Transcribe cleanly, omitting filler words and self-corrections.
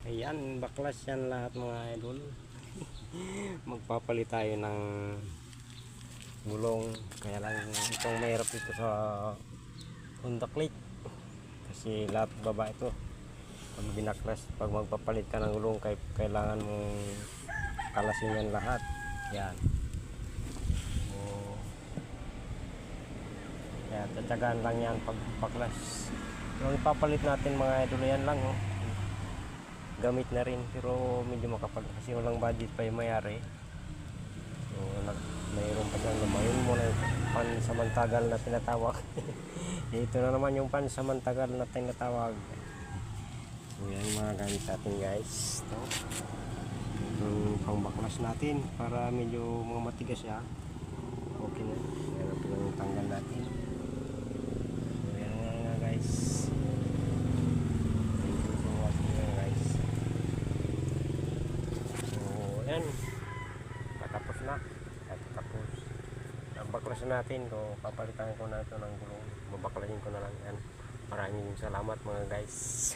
Ayan, baklas yan lahat mga idol. Magpapalit tayo ng gulong. Kaya lang itong mahirap dito sa Honda Click. Kasi lahat baba ito. Pag binaklas, pag magpapalit ka ng gulong, kailangan mong kalasin yan lahat. Yan. So, kaya tatsagaan lang yan pag baklas. Yung ipapalit natin mga idol, yan lang oh. Gamit na rin pero medyo makapal kasi walang budget pa yung mayari. So mayroon pa siyang lumayon muna yung pansamantagal na tinatawag. Ito na naman yung pansamantagal na tinatawag. So yan yung mga gamit natin guys. Ito yung pangbaklas natin para medyo mga matigas siya. Okay na. Yan ang tanggal natin. So yan nga guys. Yan, natapos na. Tapos ang baklas natin, so papalitan ko na ito ng gulong, babaklasin ko na lang yan. Maraming salamat mga guys.